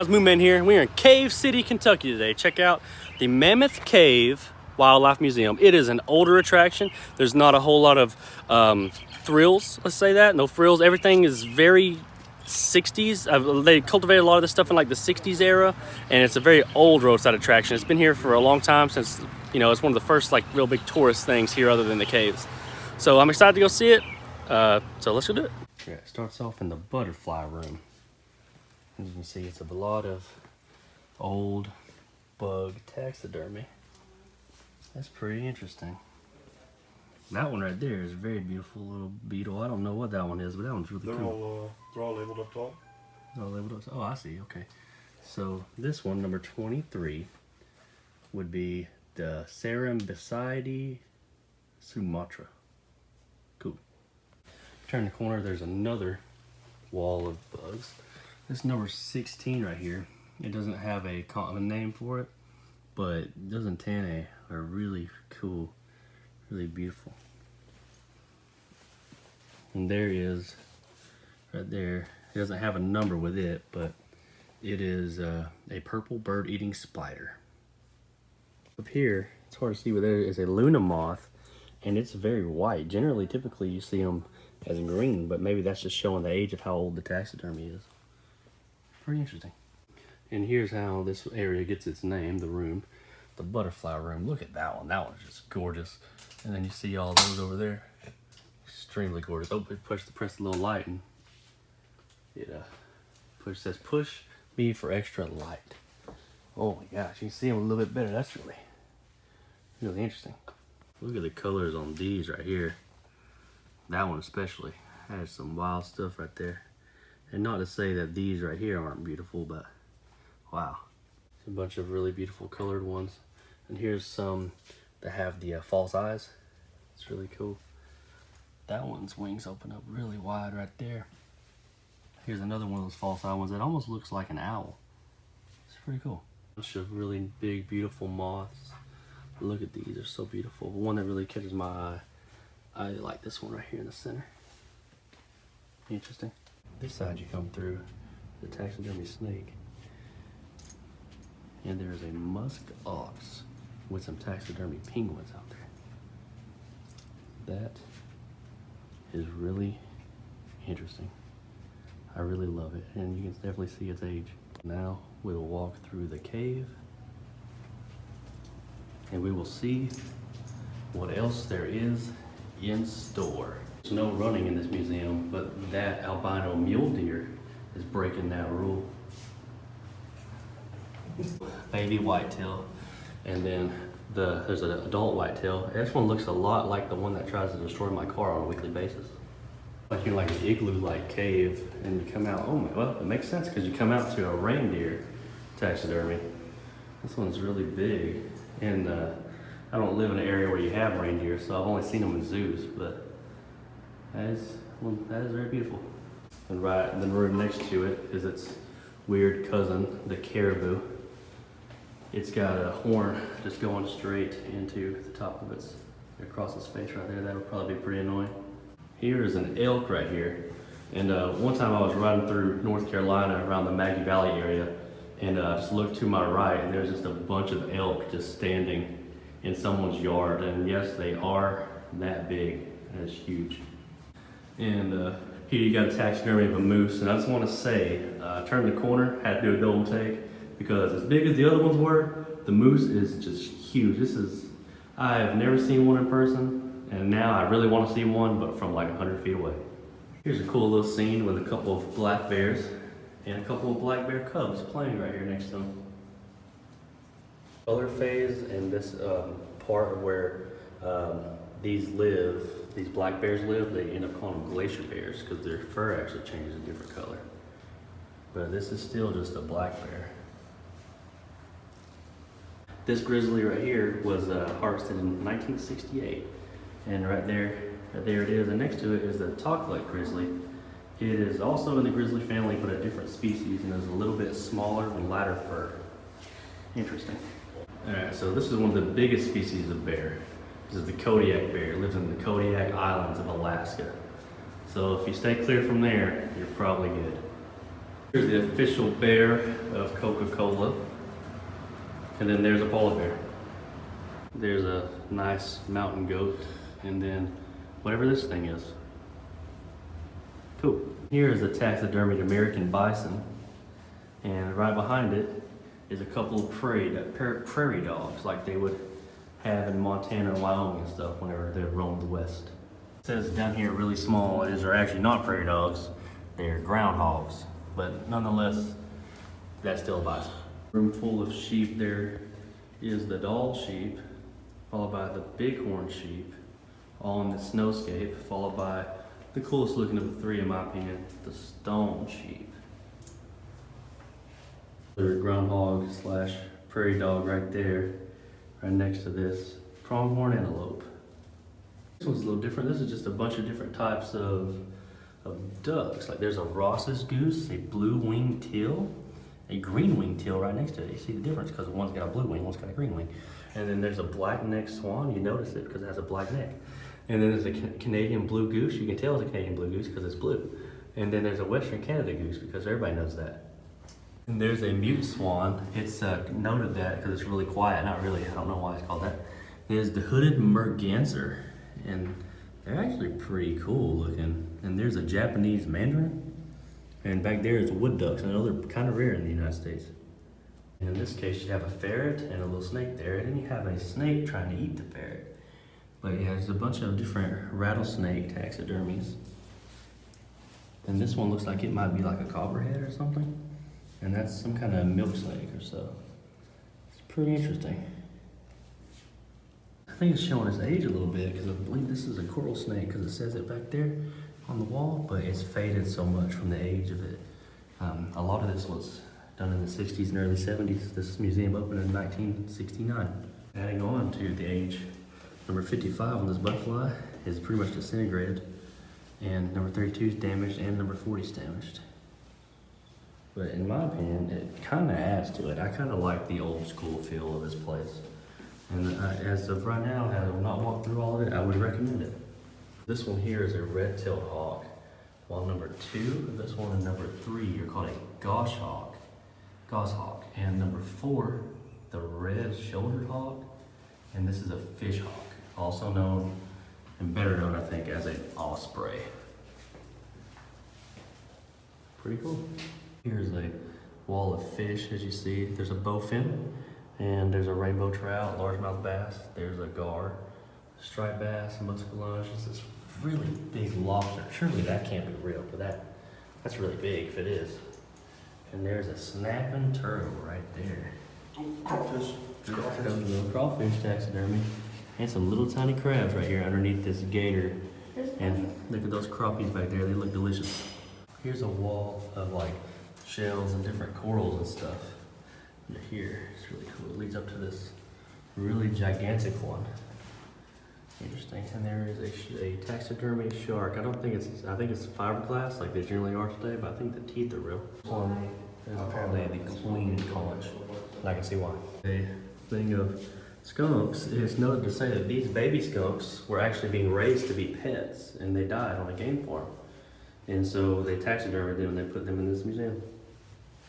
Let's move in here. We're in Cave City, Kentucky today. Check out the Mammoth Cave Wildlife Museum. It is an older attraction. There's not a whole lot of thrills, let's say that. No frills. Everything is very 60s. They cultivated a lot of this stuff in like the 60s era, and it's a very old roadside attraction. It's been here for a long time, since, you know, it's one of the first like real big tourist things here other than the caves. So I'm excited to go see it. So let's go do it. Yeah, it starts off in the butterfly room. As you can see, it's a lot of old bug taxidermy. That's pretty interesting. That one right there is a very beautiful little beetle. I don't know what that one is, but that one's really cool. They're all labeled up top. Oh, labeled up. Oh, I see. Okay. So this one, number 23, would be the Serembesidae Sumatra. Cool. Turn the corner, there's another wall of bugs. This number 16 right here, it doesn't have a common name for it, but those antennae are really cool, really beautiful. And there is, right there, it doesn't have a number with it, but it is a purple bird-eating spider. Up here, it's hard to see, but there is a Luna moth, and it's very white. Generally, typically you see them as green, but maybe that's just showing the age of how old the taxidermy is. Pretty interesting. And here's how this area gets its name, the room. The butterfly room. Look at that one. That one's just gorgeous. And then you see all those over there. Extremely gorgeous. Oh, it press the little light, and it says push me for extra light. Oh my gosh, you can see them a little bit better. That's really interesting. Look at the colors on these right here. That one especially has some wild stuff right there. And not to say that these right here aren't beautiful, but wow. It's a bunch of really beautiful colored ones. And here's some that have the false eyes. It's really cool. That one's wings open up really wide right there. Here's another one of those false eye ones that almost looks like an owl. It's pretty cool. A bunch of really big, beautiful moths. Look at these, they're so beautiful. The one that really catches my eye, I like this one right here in the center. Interesting. This side you come through, the taxidermy snake. And there's a musk ox with some taxidermy penguins out there. That is really interesting. I really love it, and you can definitely see its age. Now we'll walk through the cave, and we will see what else there is in store. There's no running in this museum, but that albino mule deer is breaking that rule. Baby whitetail, and then there's an adult whitetail. This one looks a lot like the one that tries to destroy my car on a weekly basis. Like you're like an igloo-like cave, and you come out. Oh my, well, it makes sense because you come out to a reindeer taxidermy. This one's really big, and I don't live in an area where you have reindeer, so I've only seen them in zoos, but that is very beautiful. And right in the room next to it is its weird cousin, the caribou. It's got a horn just going straight into the top of its, across its face right there. That'll probably be pretty annoying. Here is an elk right here. And one time I was riding through North Carolina around the Maggie Valley area, and I just looked to my right, and there's just a bunch of elk just standing in someone's yard. And yes, they are that big. That's huge. And here you got a taxidermy of a moose. And I just want to say, turned the corner, had to do a double take, because as big as the other ones were, the moose is just huge. I have never seen one in person, and now I really want to see one, but from like 100 feet away. Here's a cool little scene with a couple of black bears and a couple of black bear cubs playing right here next to them. Color phase, and this part of where these black bears live, they end up calling them glacier bears because their fur actually changes a different color. But this is still just a black bear. This grizzly right here was harvested in 1968, and right there it is, and next to it is the talk-like grizzly. It is also in the grizzly family, but a different species, and is a little bit smaller and lighter fur. Interesting. Alright, so this is one of the biggest species of bear. This is the Kodiak bear. It lives in the Kodiak Islands of Alaska. So if you stay clear from there, you're probably good. Here's the official bear of Coca-Cola. And then there's a polar bear. There's a nice mountain goat. And then whatever this thing is. Cool. Here is a taxidermied American bison. And right behind it is a couple of prairie dogs like they would have in Montana and Wyoming and stuff whenever they roam the west. It says down here really small, these are actually not prairie dogs, they're groundhogs. But nonetheless, that's still a bison. Room full of sheep. There is the doll sheep, followed by the bighorn sheep, all in the snowscape, followed by the coolest looking of the three in my opinion, the stone sheep. There's a groundhog slash prairie dog right there, right next to this pronghorn antelope. This one's a little different. This is just a bunch of different types of ducks. Like there's a Ross's goose, a blue-winged teal, a green-winged teal right next to it. You see the difference because one's got a blue wing, one's got a green wing. And then there's a black-necked swan. You notice it because it has a black neck. And then there's a Canadian blue goose. You can tell it's a Canadian blue goose because it's blue. And then there's a Western Canada goose because everybody knows that. And there's a mute swan. It's noted that because it's really quiet. Not really, I don't know why it's called that. There's the hooded merganser. And they're actually pretty cool looking. And there's a Japanese mandarin. And back there is wood ducks. I know they're kind of rare in the United States. And in this case, you have a ferret and a little snake there. And then you have a snake trying to eat the ferret. But yeah, there's a bunch of different rattlesnake taxidermies. And this one looks like it might be like a copperhead or something. And that's some kind of milk snake or so. It's pretty interesting. I think it's showing its age a little bit because I believe this is a coral snake because it says it back there on the wall, but it's faded so much from the age of it. A lot of this was done in the 60s and early 70s. This museum opened in 1969. Adding on to the age, number 55 on this butterfly is pretty much disintegrated, and number 32 is damaged, and number 40 is damaged. But in my opinion, it kind of adds to it. I kind of like the old school feel of this place. And as of right now, I have not walked through all of it, I would recommend it. This one here is a red-tailed hawk, while number 2 of this one and number 3 are called a goshawk, and number 4, the red-shouldered hawk, and this is a fish hawk, also known, and better known I think, as an osprey. Pretty cool. Here's a wall of fish, as you see. There's a bowfin, and there's a rainbow trout, largemouth bass. There's a gar, striped bass, muskellunge. It's this really big lobster. Surely that can't be real, but that's really big if it is. And there's a snapping turtle right there. Crawfish. Crawfish taxidermy. And some little tiny crabs right here underneath this gator. And look at those crappies back there, they look delicious. Here's a wall of like shells and different corals and stuff. And here, it's really cool. It leads up to this really gigantic one. Interesting. And there is a taxidermy shark. I think it's fiberglass like they generally are today, but I think the teeth are real. This one is apparently the queen conch. And I can see why. A thing of skunks, it's noted to say that these baby skunks were actually being raised to be pets and they died on a game farm. And so they taxidermied them and they put them in this museum.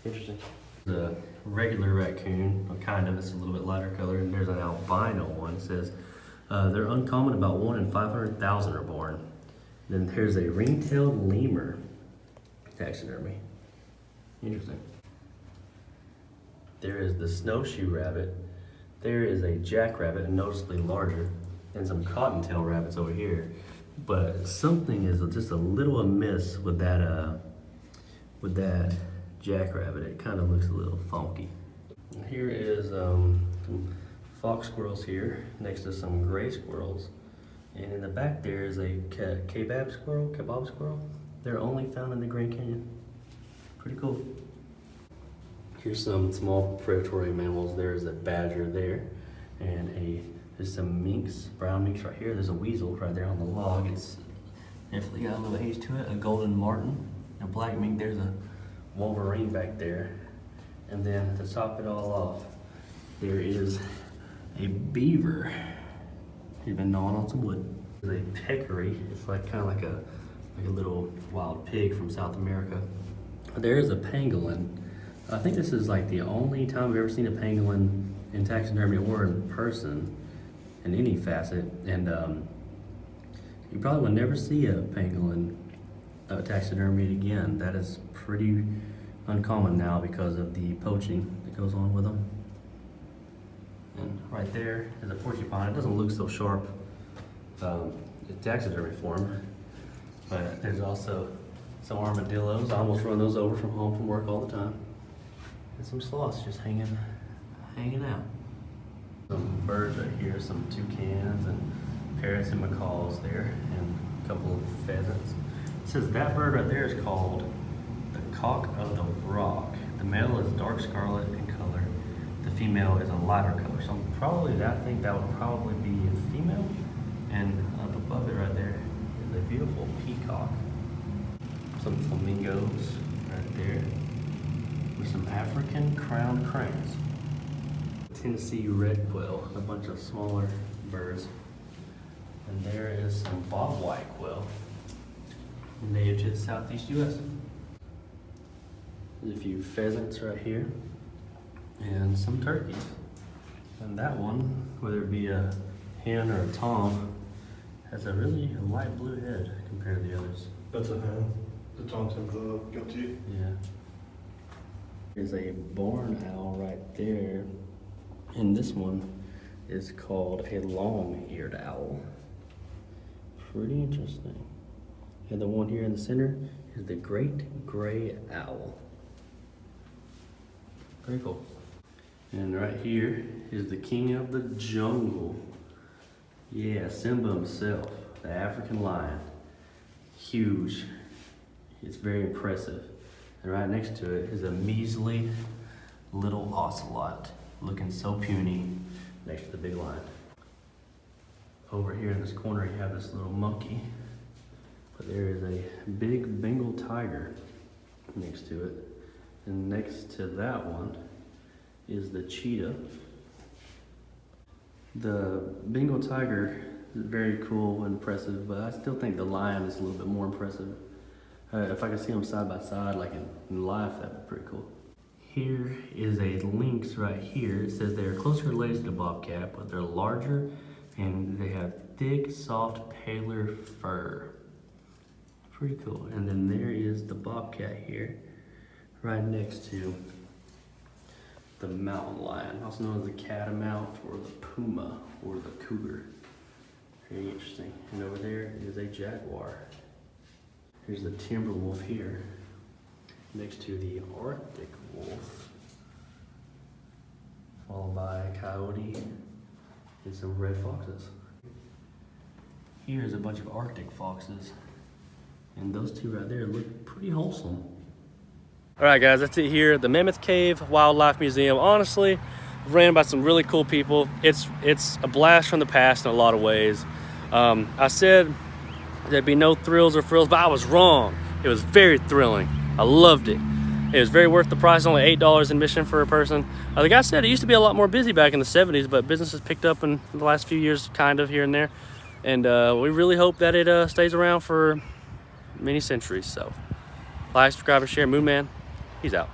Interesting. The regular raccoon, kind of, it's a little bit lighter color, and there's an albino one. It says they're uncommon, about 1 in 500,000 are born. Then there's a ring-tailed lemur taxidermy. Interesting. There is the snowshoe rabbit. There is a jackrabbit, noticeably larger, and some cottontail rabbits over here. But something is just a little amiss with that jackrabbit. It kind of looks a little funky. And here is some fox squirrels here next to some gray squirrels. And in the back there is a kebab squirrel. They're only found in the Grand Canyon. Pretty cool. Here's some small predatory mammals. There's a badger there, and there's some minks, brown minks right here. There's a weasel right there on the log. It's definitely got a little age to it. A golden martin, a black mink. There's a wolverine back there. And then to top it all off, there is a beaver. He's been gnawing on some wood. There's a peccary. It's like kind of like a little wild pig from South America. There is a pangolin. I think this is like the only time I've ever seen a pangolin in taxidermy or in person in any facet. And you probably will never see a pangolin taxidermied again. That is pretty uncommon now because of the poaching that goes on with them. And right there is a porcupine. It doesn't look so sharp in taxidermy form, but there's also some armadillos. I almost run those over from home from work all the time. And some sloths just hanging out. Some birds right here, some toucans and parrots and macaws there, and a couple of pheasants. It says that bird right there is called the cock of the rock. The male is dark scarlet in color. The female is a lighter color. So I think that would probably be a female. And up above it right there is a beautiful peacock. Some flamingos right there with some African crowned cranes. Tennessee red quail, a bunch of smaller birds. And there is some bobwhite quail, native to the southeast U.S. There's a few pheasants right here and some turkeys. And that one, whether it be a hen or a tom, has a really light blue head compared to the others. That's a hen. The tom's have the goatee. Yeah. There's a barn owl right there. And this one is called a long-eared owl. Pretty interesting. And the one here in the center is the great gray owl. Very cool. And right here is the king of the jungle. Yeah, Simba himself, the African lion. Huge. It's very impressive. And right next to it is a measly little ocelot, looking so puny next to the big lion. Over here in this corner you have this little monkey, but there is a big Bengal tiger next to it. And next to that one is the cheetah. The Bengal tiger is very cool and impressive, but I still think the lion is a little bit more impressive. If I could see them side by side like in life, that'd be pretty cool. Here is a lynx right here. It says they're closely related to the bobcat, but they're larger and they have thick, soft, paler fur. Pretty cool. And then there is the bobcat here, right next to the mountain lion, also known as the catamount or the puma or the cougar. Very interesting. And over there is a jaguar. Here's the timber wolf here, next to the Arctic wolf, followed by a coyote and some red foxes. Here's a bunch of Arctic foxes, and those two right there look pretty wholesome. All right, guys, that's it here at the Mammoth Cave Wildlife Museum. Honestly, ran by some really cool people. It's a blast from the past in a lot of ways. I said there'd be no thrills or frills, but I was wrong. It was very thrilling. I loved it. It was very worth the price, only $8 admission for a person. The guy said it used to be a lot more busy back in the 70s, but business has picked up in the last few years, kind of here and there. And we really hope that it stays around for many centuries. So like, subscribe, and share. Moon Man, he's out.